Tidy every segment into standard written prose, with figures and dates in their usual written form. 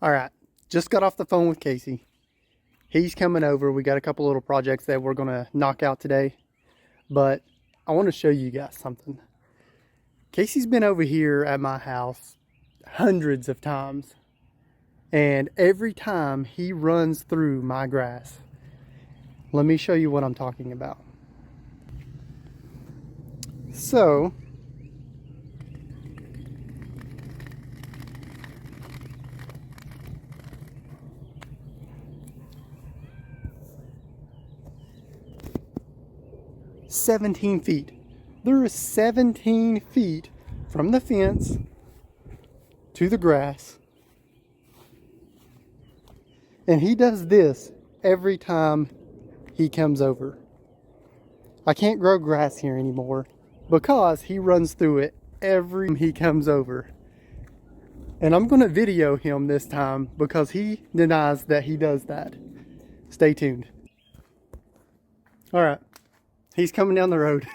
All right, just got off the phone with Casey. He's coming over. We got a couple little projects that we're gonna knock out today, but I want to show you guys something. Casey's been over here at my house hundreds of times, and every time he runs through my grass. Let me show you what I'm talking about. So, "17 feet. There is 17 feet from the fence to the grass. And he does this every time he comes over. I can't grow grass here anymore because he runs through it every time he comes over. And I'm going to video him this time because he denies that he does that. Stay tuned. All right, he's coming down the road.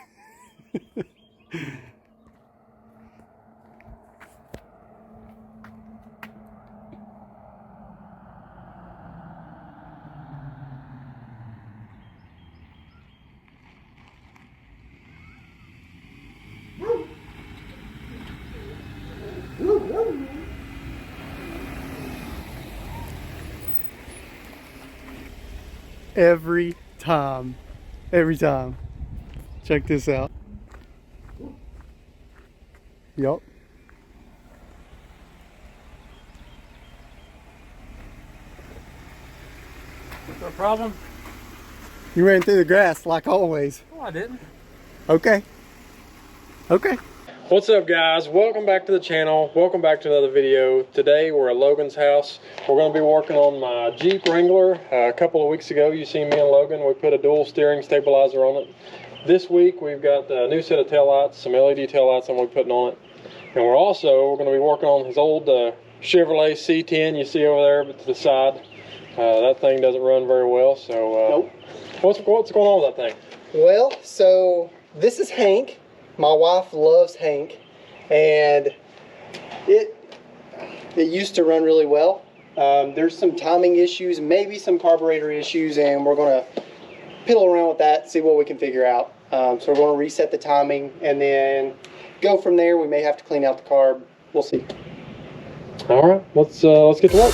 Every time. Check this out. Yup. What's the problem? You ran through the grass like always. Oh, I didn't. Okay. What's up, guys? Welcome back to the channel. Welcome back to another video. Today we're at Logan's house. We're going to be working on my Jeep Wrangler. A couple of weeks ago, you seen me and Logan. We put a dual steering stabilizer on it. This week we've got a new set of taillights, some LED taillights I'm going to be putting on it. And we're going to be working on his old Chevrolet C10 you see over there to the side. That thing doesn't run very well, so Nope. What's going on with that thing? Well, so this is Hank. My wife loves Hank, and it used to run really well. There's some timing issues, maybe some carburetor issues, and we're going to piddle around with that, see what we can figure out. So we're going to reset the timing and then go from there. We may have to clean out the carb. We'll see. All right, let's get to work.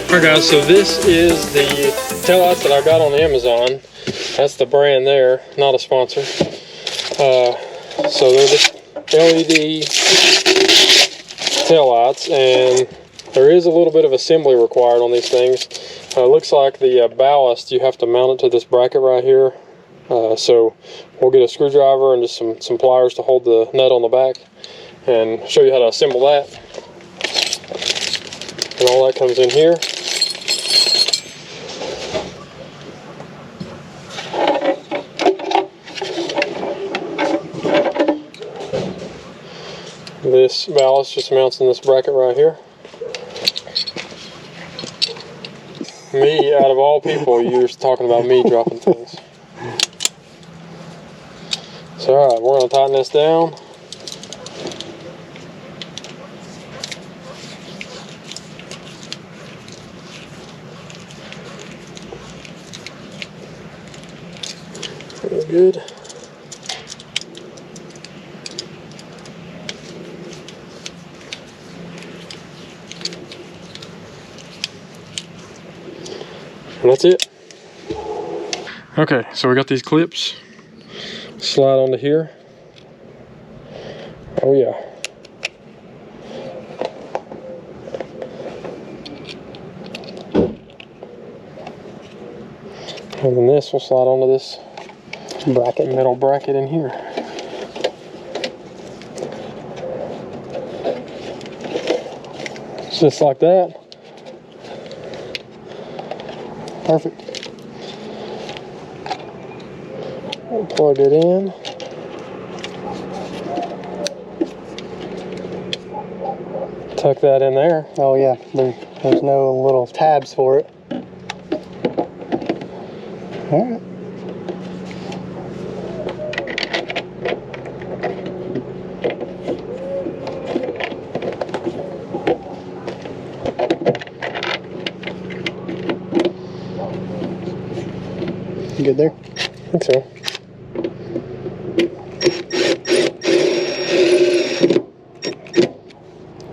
Alright guys, so this is the taillights that I got on Amazon. That's the brand there, not a sponsor. So they're just LED taillights, and there is a little bit of assembly required on these things. Looks like the ballast, you have to mount it to this bracket right here. So we'll get a screwdriver and just some pliers to hold the nut on the back and show you how to assemble that. And all that comes in here. This ballast just mounts in this bracket right here. Me, out of all people, you're talking about me dropping things. So alright, we're going to tighten this down. Very good. And that's it. Okay, so we got these clips. Slide onto here. Oh yeah. And then this will slide onto this bracket, metal bracket in here. Just like that. Perfect. We'll plug it in. Tuck that in there. Oh yeah, there's no little tabs for it. All right. You good there? I think so.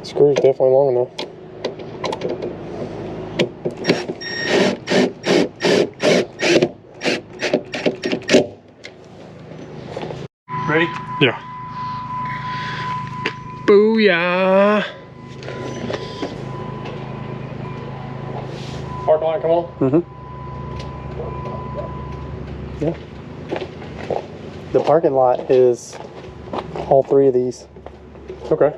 Screw's definitely long enough. Ready? Yeah. Booyah! Parking light, come on. Mm-hmm. Yeah. The parking lot is all three of these. Okay.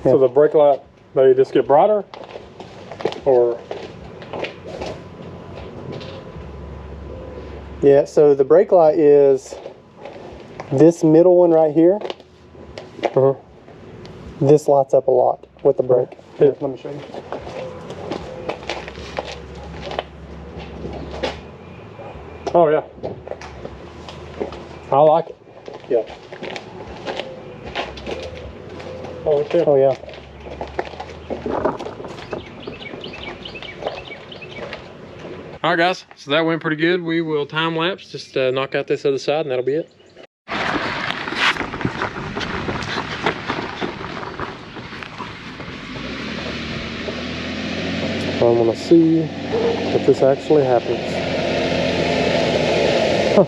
Yeah. So the brake light, they just get brighter? Or? Yeah, so the brake light is this middle one right here. Uh-huh. This lights up a lot with the brake. Here, let me show you. Oh, yeah. I like it. Yeah. Oh, okay. Oh, yeah. All right, guys. So that went pretty good. We will time lapse, just knock out this other side, and that'll be it. I'm gonna see if this actually happens. Huh.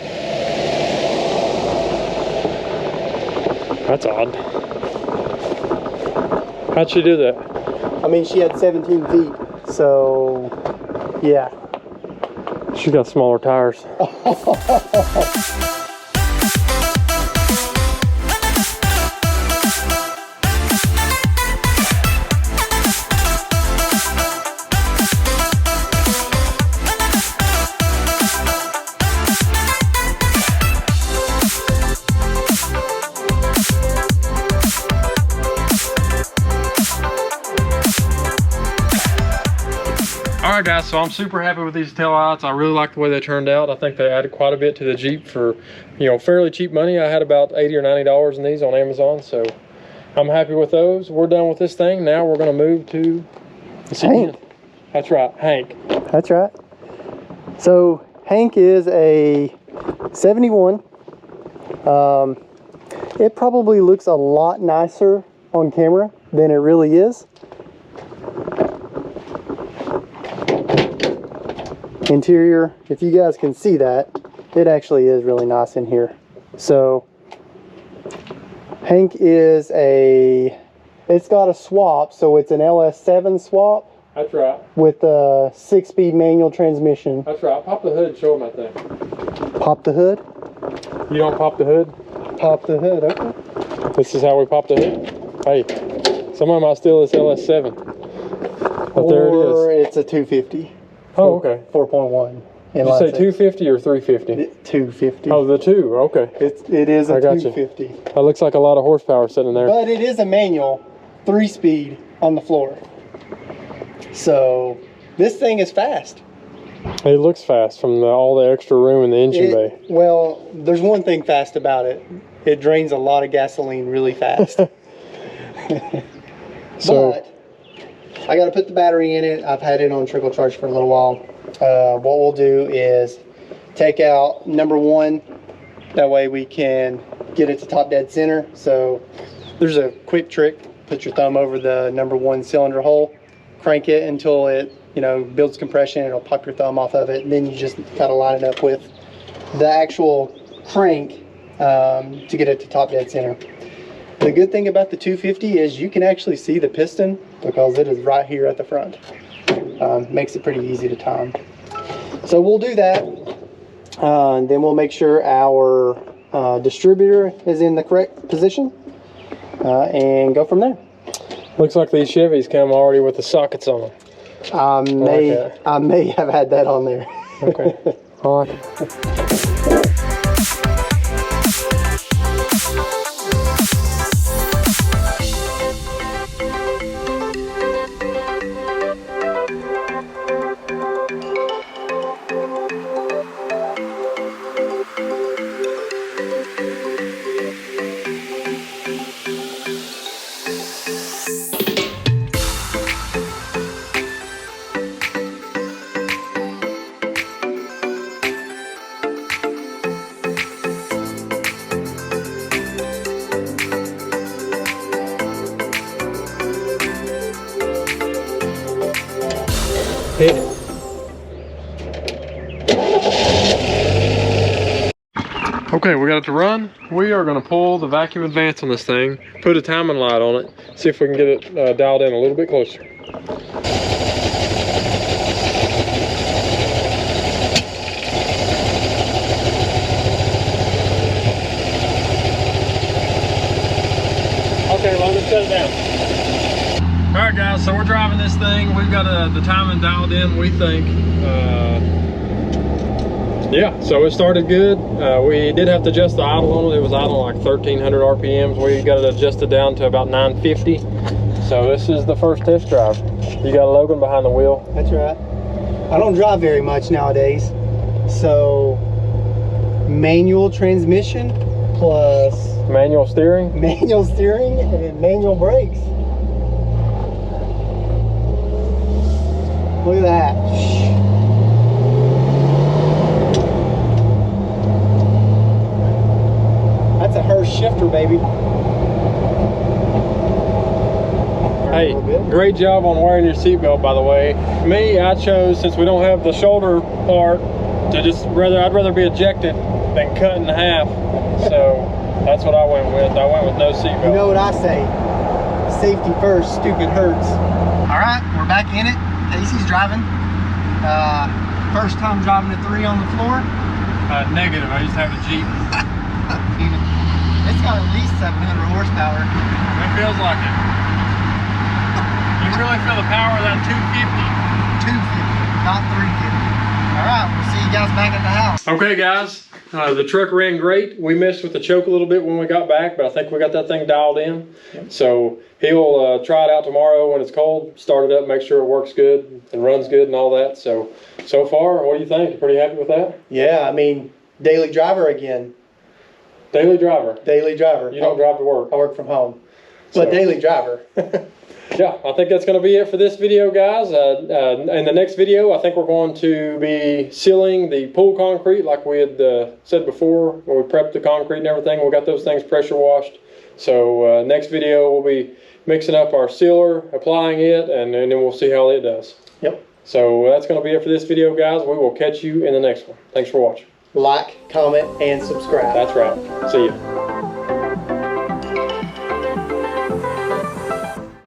That's odd. How'd she do that? I mean, she had 17 feet, so yeah. She got smaller tires. Alright guys, so I'm super happy with these taillights. I really like the way they turned out. I think they added quite a bit to the Jeep for, you know, fairly cheap money. I had about $80 or $90 in these on Amazon, so I'm happy with those. We're done with this thing. Now we're going to move to the C10. Hank. That's right, Hank. That's right. So Hank is a 71. It probably looks a lot nicer on camera than it really is. Interior, if you guys can see that, it actually is really nice in here. So Hank is it's got a swap, so it's an LS7 swap. That's right. With a 6-speed manual transmission. That's right. Pop the hood, show them that thing. Pop the hood? You don't pop the hood? Pop the hood, okay. This is how we pop the hood? Hey, somebody might steal this LS7. But there it is. Or it's a 250. Oh, okay. 4.1. Did you say 250 or 350? 250. Oh, the 2, okay. It is a 250. That looks like a lot of horsepower sitting there. But it is a manual 3-speed on the floor. So this thing is fast. It looks fast from all the extra room in the engine bay. Well, there's one thing fast about it. It drains a lot of gasoline really fast. So, but I got to put the battery in it. I've had it on trickle charge for a little while. What we'll do is take out number 1. That way we can get it to top dead center. So there's a quick trick. Put your thumb over the number 1 cylinder hole. Crank it until it, you know, builds compression. It'll pop your thumb off of it. And then you just got to line it up with the actual crank to get it to top dead center. The good thing about the 250 is you can actually see the piston because it is right here at the front. Makes it pretty easy to time. So we'll do that. Then we'll make sure our distributor is in the correct position and go from there. looks like these Chevys come already with the sockets on them. I may have had that on there. Okay. I like it. Hit it. Okay, we got it to run. We are going to pull the vacuum advance on this thing, put a timing light on it, see if we can get it dialed in a little bit closer. Okay, Logan, shut it down. All right, guys, so we're driving this thing. We've got the timing dialed in, we think. Yeah, so it started good. We did have to adjust the idle on it. It was idling like 1,300 RPMs. We got it adjusted down to about 950. So this is the first test drive. You got Logan behind the wheel. That's right. I don't drive very much nowadays. So manual transmission plus Manual steering. manual steering and manual brakes. Look at that. That's a Hurst shifter, baby. Hey, great job on wearing your seatbelt, by the way. Me, I chose, since we don't have the shoulder part, to I'd rather be ejected than cut in half. So that's what I went with. I went with no seatbelt. You know what I say? Safety first, stupid hurts. All right, we're back in it. Casey's driving. First time driving a 3 on the floor. Negative, I used to have a Jeep. It's got at least 700 horsepower. It feels like it. You can really feel the power of that 250. 250, not 350. All right, we'll see you guys back at the house. Okay, guys, the truck ran great. We messed with the choke a little bit when we got back, but I think we got that thing dialed in. So he'll try it out tomorrow when it's cold, start it up, make sure it works good and runs good and all that. So far, what do you think? You pretty happy with that? Yeah, I mean, daily driver again. Daily driver. Daily driver. You don't drive to work. I work from home. But daily driver. Yeah, I think that's going to be it for this video, guys. In the next video, I think we're going to be sealing the pool concrete like we had said before, when we prepped the concrete and everything. We got those things pressure washed. So next video, we'll be mixing up our sealer, applying it, and then we'll see how it does. Yep. So that's going to be it for this video, guys. We will catch you in the next one. Thanks for watching. Like, comment, and subscribe. That's right. See ya.